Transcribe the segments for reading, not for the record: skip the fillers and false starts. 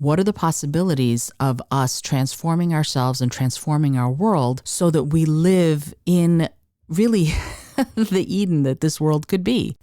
What are the possibilities of us transforming ourselves and transforming our world so that we live in really the Eden that this world could be?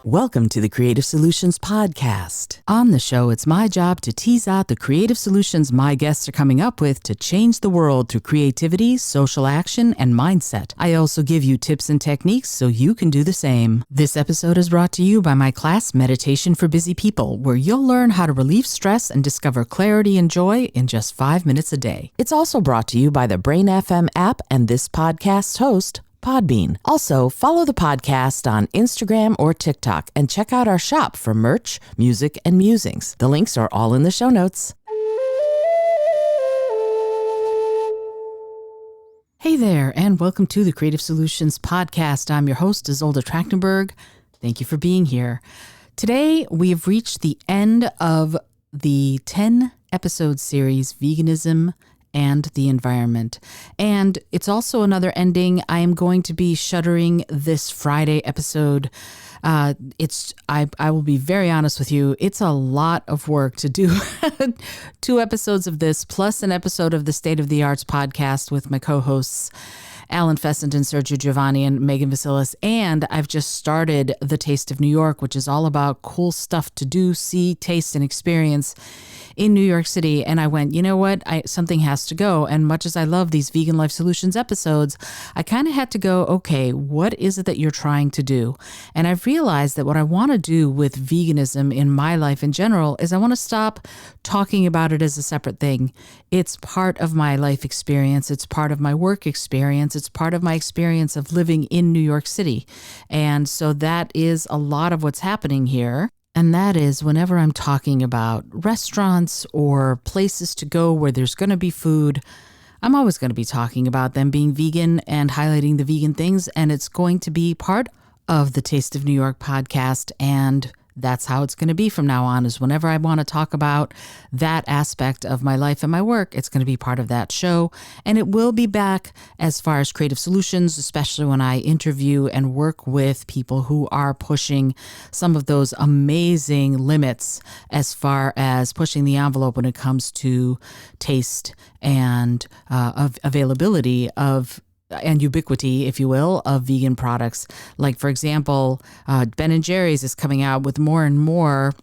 Welcome to the Creative Solutions Podcast. On the show, it's my job to tease out the creative solutions my guests are coming up with to change the world through creativity, social action, and mindset. I also give you tips and techniques so you can do the same. This episode is brought to you by my class, Meditation for Busy People, where you'll learn how to relieve stress and discover clarity and joy in just 5 minutes a day. It's also brought to you by the Brain FM app and this podcast's host, Podbean. Also, follow the podcast on Instagram or TikTok and check out our shop for merch, music, and musings. The links are all in the show notes. Hey there, and welcome to the Creative Solutions Podcast. I'm your host, Izolda. Thank you for being here. Today, we've reached the end of the 10-episode series, Veganism and the Environment. And it's also another ending. I am going to be shuttering this Friday episode. I will be very honest with you. It's a lot of work to do 2 episodes of this, plus an episode of the State of the Arts podcast with my co-hosts, Alan Fessenden, Sergio Giovanni, and Megan Vasilis. And I've just started The Taste of New York, which is all about cool stuff to do, see, taste, and experience in New York City. And I went, you know what? Something has to go. And much as I love these Vegan Life Solutions episodes, I kind of had to go, okay, what is it that you're trying to do? And I've realized that what I want to do with veganism in my life in general is I want to stop talking about it as a separate thing. It's part of my life experience. It's part of my work experience. It's part of my experience of living in New York City. And so that is a lot of what's happening here. And that is whenever I'm talking about restaurants or places to go where there's going to be food, I'm always going to be talking about them being vegan and highlighting the vegan things. And it's going to be part of the Taste of New York podcast. And that's how it's going to be from now on, is whenever I want to talk about that aspect of my life and my work, it's going to be part of that show. And it will be back as far as creative solutions, especially when I interview and work with people who are pushing some of those amazing limits as far as pushing the envelope when it comes to taste and availability of and ubiquity, if you will, of vegan products. Like, for example, Ben & Jerry's is coming out with more and more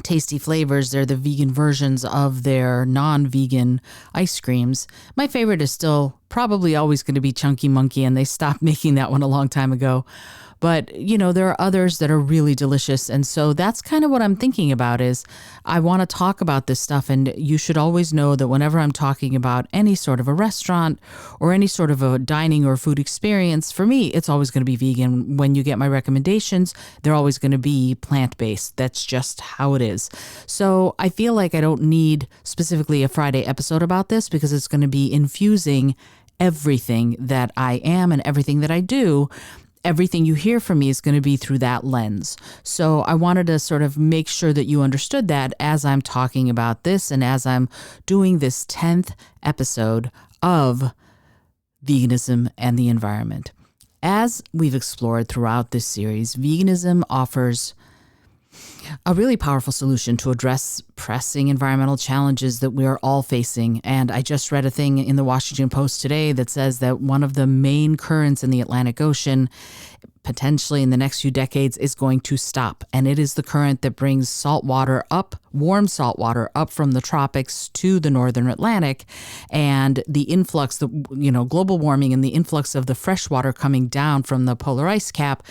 tasty flavors. They're the vegan versions of their non-vegan ice creams. My favorite is still probably always going to be Chunky Monkey, and they stopped making that one a long time ago. But, you know, there are others that are really delicious. And so that's kind of what I'm thinking about, is I want to talk about this stuff. And you should always know that whenever I'm talking about any sort of a restaurant or any sort of a dining or food experience, for me, it's always going to be vegan. When you get my recommendations, they're always going to be plant-based. That's just how it is. So I feel like I don't need specifically a Friday episode about this, because it's going to be infusing everything that I am and everything that I do. Everything you hear from me is going to be through that lens. So I wanted to sort of make sure that you understood that as I'm talking about this and as I'm doing this 10th episode of Veganism and the Environment. As we've explored throughout this series, veganism offers a really powerful solution to address pressing environmental challenges that we are all facing. And I just read a thing in the Washington Post today that says that one of the main currents in the Atlantic Ocean, potentially in the next few decades, is going to stop. And it is the current that brings warm salt water up from the tropics to the northern Atlantic. And the influx, global warming and the influx of the fresh water coming down from the polar ice cap,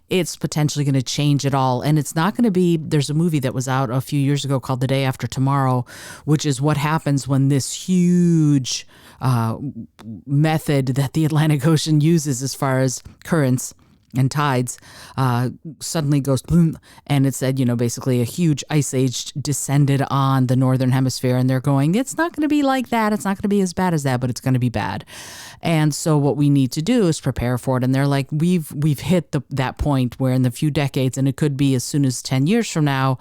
it's potentially going to change it all. And it's not going to be, there's a movie that was out a few years ago called The Day After Tomorrow, which is what happens when this huge method that the Atlantic Ocean uses as far as currents and tides suddenly goes boom, and it said, basically a huge ice age descended on the northern hemisphere, and they're going, it's not going to be like that, it's not going to be as bad as that, but it's going to be bad. And so what we need to do is prepare for it. And they're like, we've hit that point where in the few decades, and it could be as soon as 10 years from now,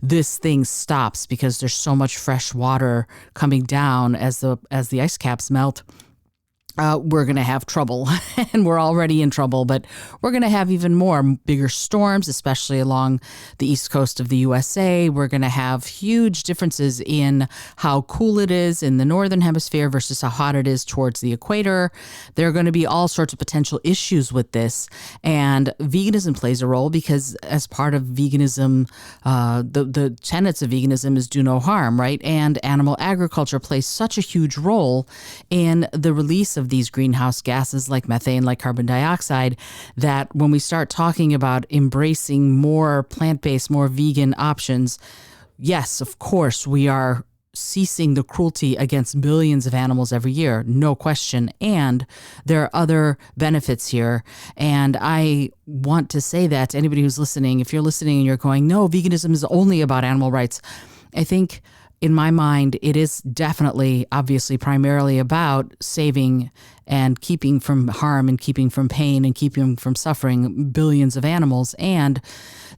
this thing stops because there's so much fresh water coming down as the ice caps melt. we're going to have trouble, and we're already in trouble, but we're going to have even more bigger storms, especially along the east coast of the USA. We're going to have huge differences in how cool it is in the northern hemisphere versus how hot it is towards the equator. There are going to be all sorts of potential issues with this, and veganism plays a role because as part of veganism, the tenets of veganism is do no harm, right? And animal agriculture plays such a huge role in the release of these greenhouse gases like methane, like carbon dioxide, that when we start talking about embracing more plant-based, more vegan options, yes, of course, we are ceasing the cruelty against billions of animals every year, no question. And there are other benefits here. And I want to say that to anybody who's listening, if you're listening and you're going, no, veganism is only about animal rights, I think in my mind, it is definitely, obviously, primarily about saving and keeping from harm and keeping from pain and keeping from suffering billions of animals. And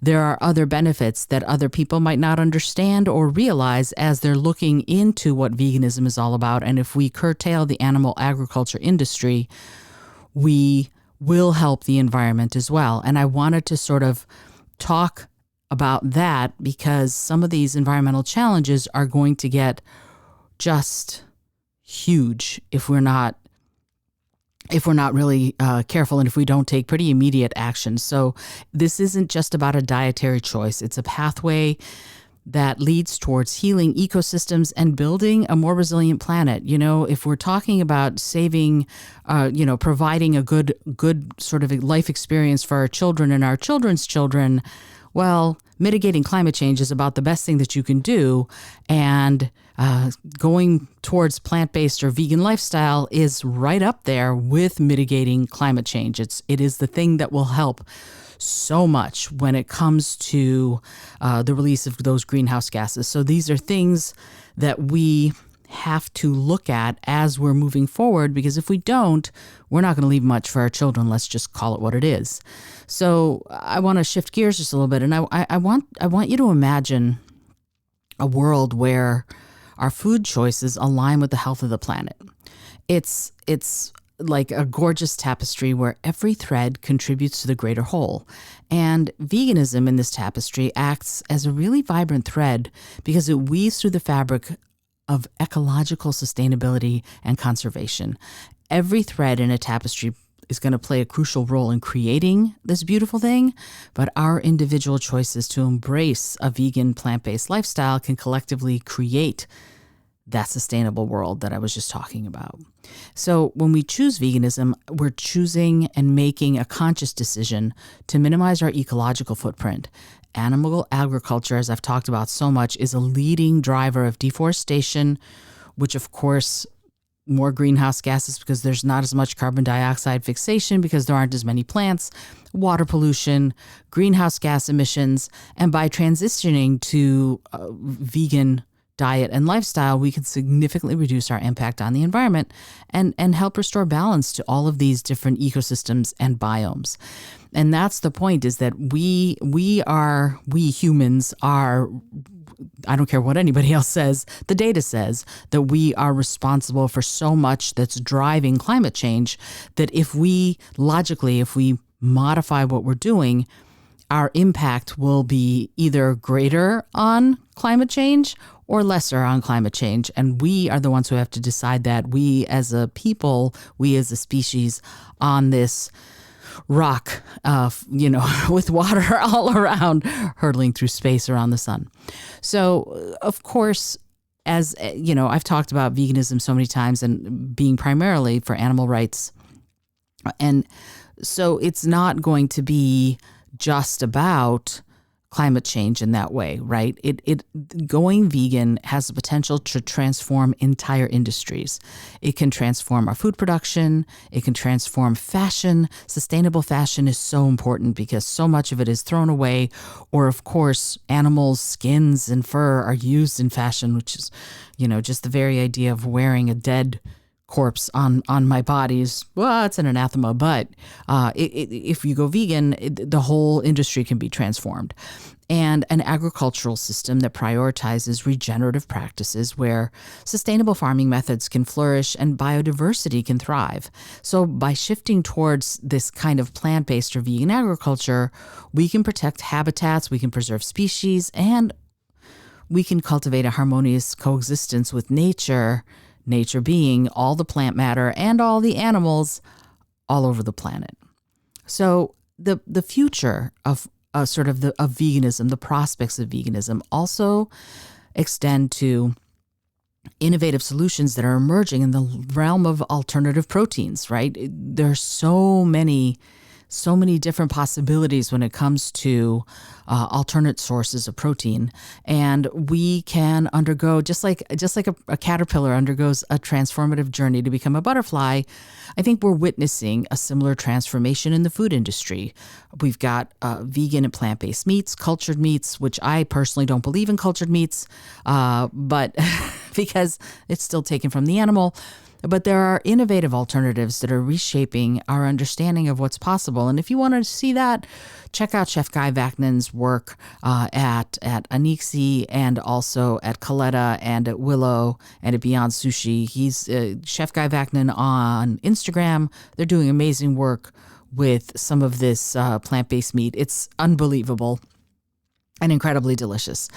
there are other benefits that other people might not understand or realize as they're looking into what veganism is all about. And if we curtail the animal agriculture industry, we will help the environment as well. And I wanted to sort of talk about that because some of these environmental challenges are going to get just huge if we're not really careful and if we don't take pretty immediate action. So this isn't just about a dietary choice. It's a pathway that leads towards healing ecosystems and building a more resilient planet. You know, if we're talking about saving, providing a good sort of a life experience for our children and our children's children, well, mitigating climate change is about the best thing that you can do, and going towards plant-based or vegan lifestyle is right up there with mitigating climate change. It is the thing that will help so much when it comes to the release of those greenhouse gases. So these are things that we have to look at as we're moving forward, because if we don't, we're not going to leave much for our children. Let's just call it what it is. So I want to shift gears just a little bit, and I want you to imagine a world where our food choices align with the health of the planet. It's like a gorgeous tapestry where every thread contributes to the greater whole. And veganism in this tapestry acts as a really vibrant thread because it weaves through the fabric of ecological sustainability and conservation. Every thread in a tapestry is going to play a crucial role in creating this beautiful thing, but our individual choices to embrace a vegan, plant-based lifestyle can collectively create that sustainable world that I was just talking about. So when we choose veganism, we're choosing and making a conscious decision to minimize our ecological footprint. Animal agriculture, as I've talked about so much, is a leading driver of deforestation, which of course more greenhouse gases because there's not as much carbon dioxide fixation because there aren't as many plants, water pollution, greenhouse gas emissions, and by transitioning to vegan diet and lifestyle, we can significantly reduce our impact on the environment and help restore balance to all of these different ecosystems and biomes. And that's the point, is that we humans are, I don't care what anybody else says, the data says that we are responsible for so much that's driving climate change, that if we modify what we're doing, our impact will be either greater on climate change or lesser on climate change. And we are the ones who have to decide that. We as a people, we as a species on this rock, with water all around, hurtling through space around the sun. So, of course, as you know, I've talked about veganism so many times and being primarily for animal rights. And so it's not going to be just about climate change in that way, right? It going vegan has the potential to transform entire industries. It can transform our food production. It can transform fashion. Sustainable fashion is so important because so much of it is thrown away, or of course, animals' skins and fur are used in fashion, which is, just the very idea of wearing a dead corpse on my body is, well, it's an anathema. But if you go vegan, the whole industry can be transformed. And an agricultural system that prioritizes regenerative practices where sustainable farming methods can flourish and biodiversity can thrive. So by shifting towards this kind of plant-based or vegan agriculture, we can protect habitats, we can preserve species, and we can cultivate a harmonious coexistence with nature being all the plant matter and all the animals all over the planet. So the future of of veganism, the prospects of veganism also extend to innovative solutions that are emerging in the realm of alternative proteins, right? There are so many different possibilities when it comes to alternate sources of protein, and we can undergo just like a caterpillar undergoes a transformative journey to become a butterfly. I think we're witnessing a similar transformation in the food industry. We've got vegan and plant-based meats, cultured meats, which I personally don't believe in cultured meats, but because it's still taken from the animal. But there are innovative alternatives that are reshaping our understanding of what's possible. And if you want to see that, check out Chef Guy Vaknin's work at Anixi and also at Coletta and at Willow and at Beyond Sushi. He's Chef Guy Vaknin on Instagram. They're doing amazing work with some of this plant-based meat. It's unbelievable and incredibly delicious.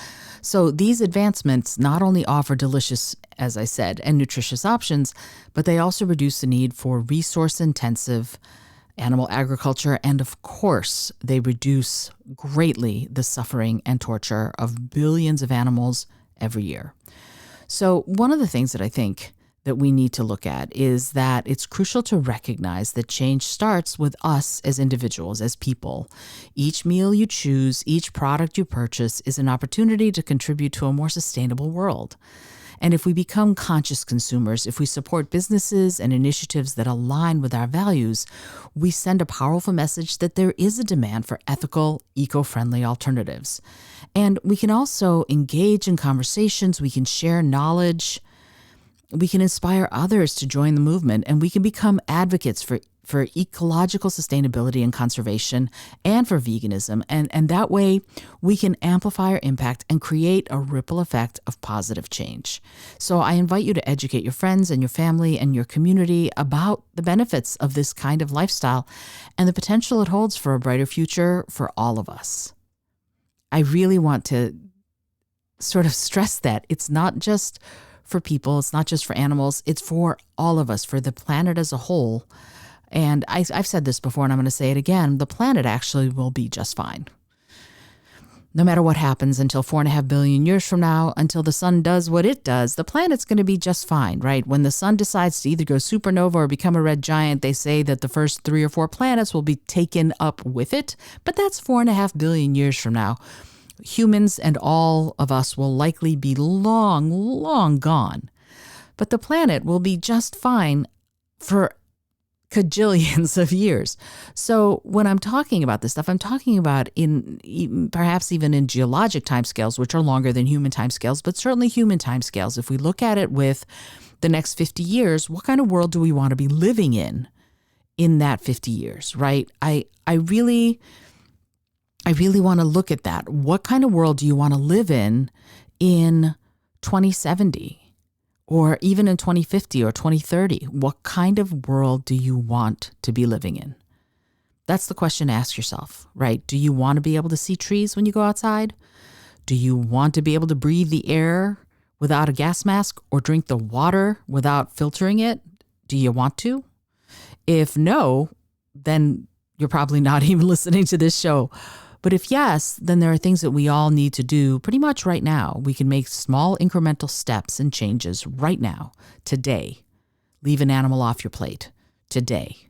So these advancements not only offer delicious, as I said, and nutritious options, but they also reduce the need for resource-intensive animal agriculture. And of course, they reduce greatly the suffering and torture of billions of animals every year. So one of the things that I think that we need to look at is that it's crucial to recognize that change starts with us as individuals, as people. Each meal you choose, each product you purchase is an opportunity to contribute to a more sustainable world. And if we become conscious consumers, if we support businesses and initiatives that align with our values, we send a powerful message that there is a demand for ethical, eco-friendly alternatives. And we can also engage in conversations, we can share knowledge, we can inspire others to join the movement, and we can become advocates for ecological sustainability and conservation and for veganism. And that way we can amplify our impact and create a ripple effect of positive change. So I invite you to educate your friends and your family and your community about the benefits of this kind of lifestyle and the potential it holds for a brighter future for all of us. I really want to sort of stress that it's not just for people, it's not just for animals, it's for all of us, for the planet as a whole. And I've said this before, and I'm going to say it again, the planet actually will be just fine. No matter what happens until 4.5 billion years from now, until the sun does what it does, the planet's going to be just fine, right? When the sun decides to either go supernova or become a red giant, they say that the first 3 or 4 planets will be taken up with it. But that's 4.5 billion years from now. Humans and all of us will likely be long, long gone. But the planet will be just fine for cajillions of years. So when I'm talking about this stuff, I'm talking about perhaps even in geologic timescales, which are longer than human timescales, but certainly human timescales. If we look at it with the next 50 years, what kind of world do we want to be living in that 50 years, right? I really want to look at that. What kind of world do you want to live in 2070? Or even in 2050 or 2030, what kind of world do you want to be living in? That's the question to ask yourself, right? Do you want to be able to see trees when you go outside? Do you want to be able to breathe the air without a gas mask or drink the water without filtering it? Do you want to? If no, then you're probably not even listening to this show. But if yes, then there are things that we all need to do pretty much right now. We can make small incremental steps and changes right now, today. Leave an animal off your plate today.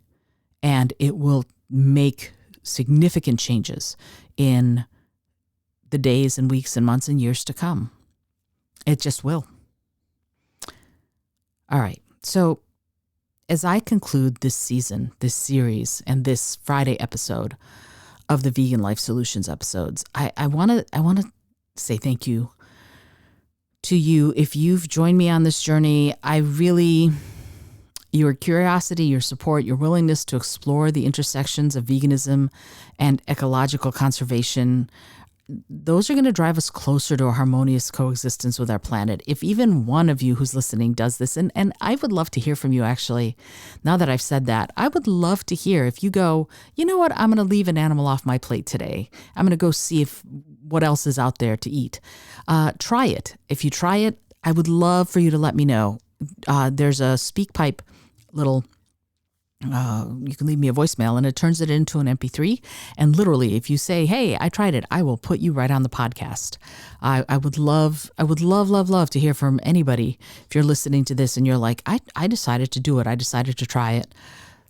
And it will make significant changes in the days and weeks and months and years to come. It just will. All right. So as I conclude this season, this series, and this Friday episode of the Vegan Life Solutions episodes, I want to say thank you to you if you've joined me on this journey. I really Your curiosity, your support, your willingness to explore the intersections of veganism and ecological conservation, those are going to drive us closer to a harmonious coexistence with our planet. If even one of you who's listening does this, and I would love to hear from you actually, now that I've said that, I would love to hear if you go, you know what, I'm going to leave an animal off my plate today. I'm going to go see what else is out there to eat. Try it. If you try it, I would love for you to let me know. There's a SpeakPipe little you can leave me a voicemail and it turns it into an MP3. And literally, if you say, hey, I tried it, I will put you right on the podcast. I would love to hear from anybody. If you're listening to this and you're like, I decided to do it. I decided to try it.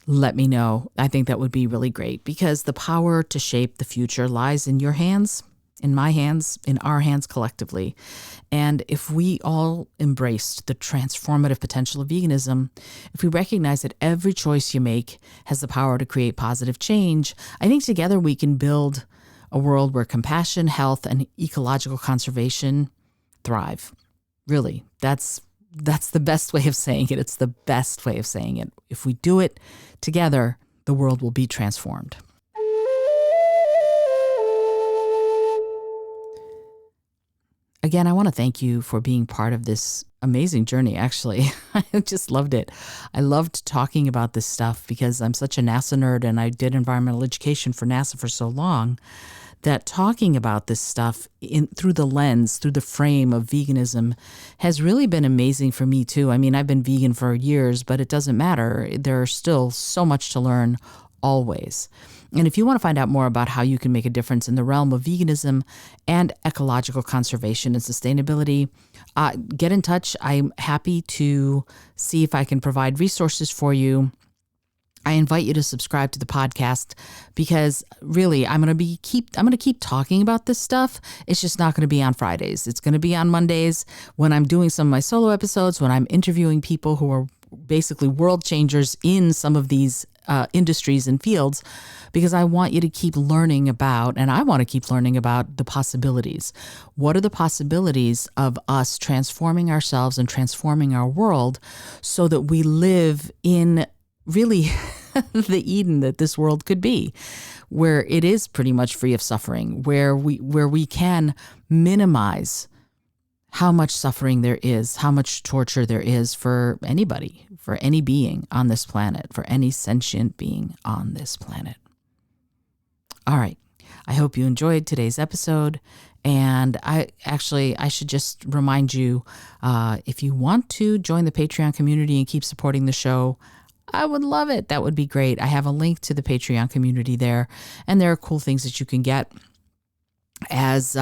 Let me know. I think that would be really great because the power to shape the future lies in your hands, in my hands, in our hands collectively. And if we all embraced the transformative potential of veganism, if we recognize that every choice you make has the power to create positive change, I think together we can build a world where compassion, health, and ecological conservation thrive. Really, that's the best way of saying it. It's the best way of saying it. If we do it together, the world will be transformed. Again, I want to thank you for being part of this amazing journey, actually. I just loved it. I loved talking about this stuff because I'm such a NASA nerd and I did environmental education for NASA for so long that talking about this stuff through the lens, through the frame of veganism has really been amazing for me too. I mean, I've been vegan for years, but it doesn't matter. There's still so much to learn always. And if you want to find out more about how you can make a difference in the realm of veganism and ecological conservation and sustainability, get in touch. I'm happy to see if I can provide resources for you. I invite you to subscribe to the podcast because really I'm going to keep talking about this stuff. It's just not going to be on Fridays. It's going to be on Mondays when I'm doing some of my solo episodes, when I'm interviewing people who are basically world changers in some of these industries and fields, because I want you to keep learning about, and I want to keep learning about the possibilities. What are the possibilities of us transforming ourselves and transforming our world so that we live in really the Eden that this world could be, where it is pretty much free of suffering, where we can minimize how much suffering there is, how much torture there is for anybody, for any being on this planet, for any sentient being on this planet. All right. I hope you enjoyed today's episode. And I should just remind you, if you want to join the Patreon community and keep supporting the show, I would love it. That would be great. I have a link to the Patreon community there, and there are cool things that you can get as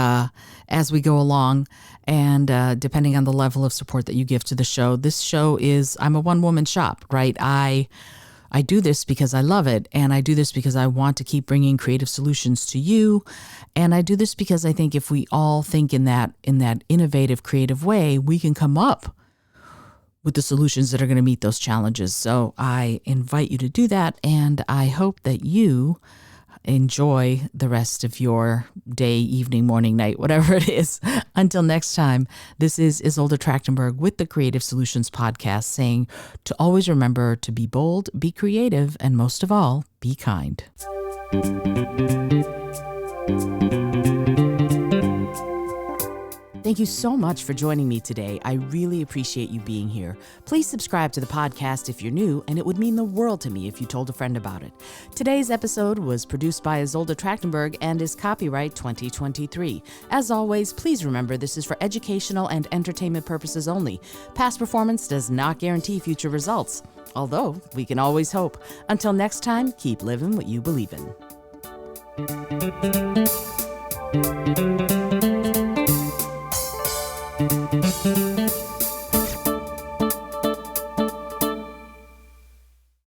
we go along, and depending on the level of support that you give to the show. This show I'm a one-woman shop, right? I do this because I love it, and I do this because I want to keep bringing creative solutions to you, and I do this because I think if we all think in that innovative, creative way, we can come up with the solutions that are going to meet those challenges. So I invite you to do that, and I hope that you enjoy the rest of your day, evening, morning, night, whatever it is. Until next time, this is Izolda Trachtenberg with the Creative Solutions Podcast saying to always remember to be bold, be creative, and most of all, be kind. Thank you so much for joining me today. I really appreciate you being here. Please subscribe to the podcast if you're new, and it would mean the world to me if you told a friend about it. Today's episode was produced by Izolda Trachtenberg and is copyright 2023. As always, please remember this is for educational and entertainment purposes only. Past performance does not guarantee future results, although we can always hope. Until next time, keep living what you believe in.